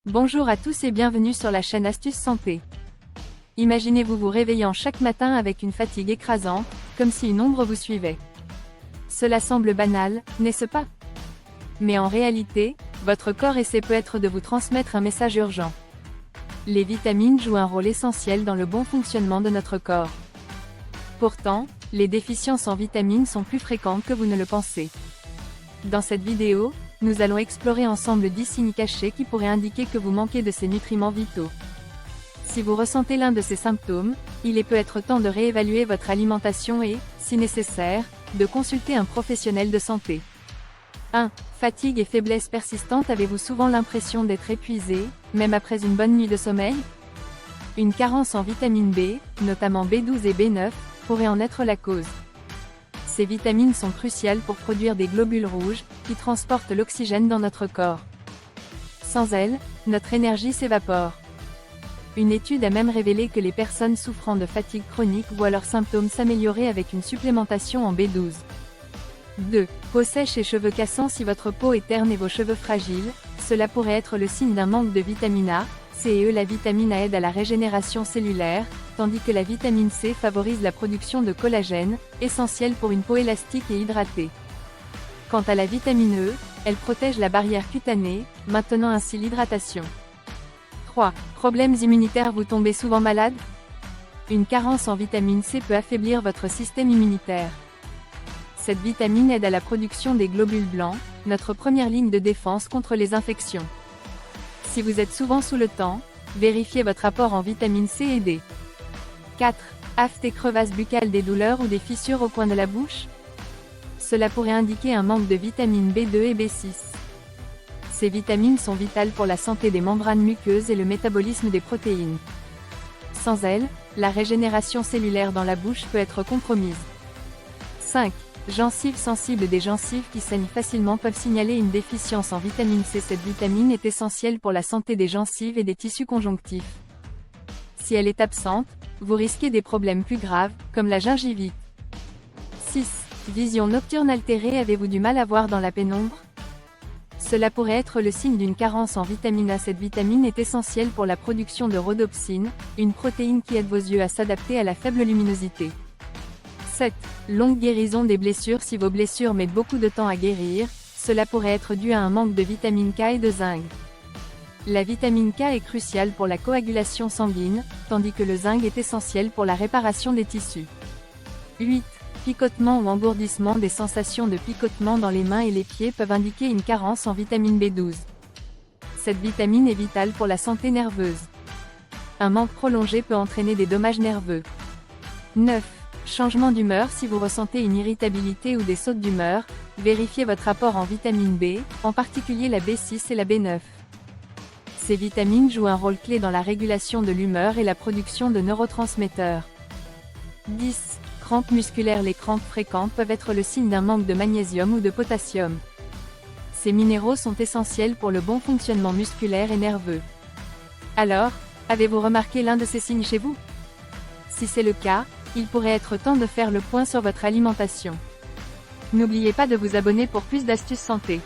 Bonjour à tous et bienvenue sur la chaîne Astuces Santé. Imaginez-vous vous réveillant chaque matin avec une fatigue écrasante, comme si une ombre vous suivait. Cela semble banal, n'est-ce pas? Mais en réalité, votre corps essaie peut-être de vous transmettre un message urgent. Les vitamines jouent un rôle essentiel dans le bon fonctionnement de notre corps. Pourtant, les déficiences en vitamines sont plus fréquentes que vous ne le pensez. Dans cette vidéo, nous allons explorer ensemble 10 signes cachés qui pourraient indiquer que vous manquez de ces nutriments vitaux. Si vous ressentez l'un de ces symptômes, il est peut-être temps de réévaluer votre alimentation et, si nécessaire, de consulter un professionnel de santé. 1. Fatigue et faiblesse persistante. Avez-vous souvent l'impression d'être épuisé, même après une bonne nuit de sommeil? Une carence en vitamine B, notamment B12 et B9, pourrait en être la cause. Ces vitamines sont cruciales pour produire des globules rouges, qui transportent l'oxygène dans notre corps. Sans elles, notre énergie s'évapore. Une étude a même révélé que les personnes souffrant de fatigue chronique voient leurs symptômes s'améliorer avec une supplémentation en B12. 2. Peau sèche et cheveux cassants. Si votre peau est terne et vos cheveux fragiles, cela pourrait être le signe d'un manque de vitamine A, C et E. La vitamine A aide à la régénération cellulaire, tandis que la vitamine C favorise la production de collagène, essentiel pour une peau élastique et hydratée. Quant à la vitamine E, elle protège la barrière cutanée, maintenant ainsi l'hydratation. 3. Problèmes immunitaires. Vous tombez souvent malade? Une carence en vitamine C peut affaiblir votre système immunitaire. Cette vitamine aide à la production des globules blancs, notre première ligne de défense contre les infections. Si vous êtes souvent sous le temps, vérifiez votre apport en vitamine C et D. 4. Aphte et crevasse buccale. Des douleurs ou des fissures au coin de la bouche? Cela pourrait indiquer un manque de vitamine B2 et B6. Ces vitamines sont vitales pour la santé des membranes muqueuses et le métabolisme des protéines. Sans elles, la régénération cellulaire dans la bouche peut être compromise. 5. Gencives sensibles. Des gencives qui saignent facilement peuvent signaler une déficience en vitamine C. Cette vitamine est essentielle pour la santé des gencives et des tissus conjonctifs. Si elle est absente, vous risquez des problèmes plus graves, comme la gingivite. 6. Vision nocturne altérée. Avez-vous du mal à voir dans la pénombre? Cela pourrait être le signe d'une carence en vitamine A. Cette vitamine est essentielle pour la production de rhodopsine, une protéine qui aide vos yeux à s'adapter à la faible luminosité. 7. Longue guérison des blessures. Si vos blessures mettent beaucoup de temps à guérir, cela pourrait être dû à un manque de vitamine K et de zinc. La vitamine K est cruciale pour la coagulation sanguine, tandis que le zinc est essentiel pour la réparation des tissus. 8. Picotement ou engourdissement. Des sensations de picotement dans les mains et les pieds peuvent indiquer une carence en vitamine B12. Cette vitamine est vitale pour la santé nerveuse. Un manque prolongé peut entraîner des dommages nerveux. 9. Changement d'humeur. Si vous ressentez une irritabilité ou des sautes d'humeur, vérifiez votre apport en vitamine B, en particulier la B6 et la B9. Ces vitamines jouent un rôle clé dans la régulation de l'humeur et la production de neurotransmetteurs. 10. Crampes musculaires. Les crampes fréquentes peuvent être le signe d'un manque de magnésium ou de potassium. Ces minéraux sont essentiels pour le bon fonctionnement musculaire et nerveux. Alors, avez-vous remarqué l'un de ces signes chez vous? Si c'est le cas, il pourrait être temps de faire le point sur votre alimentation. N'oubliez pas de vous abonner pour plus d'astuces santé.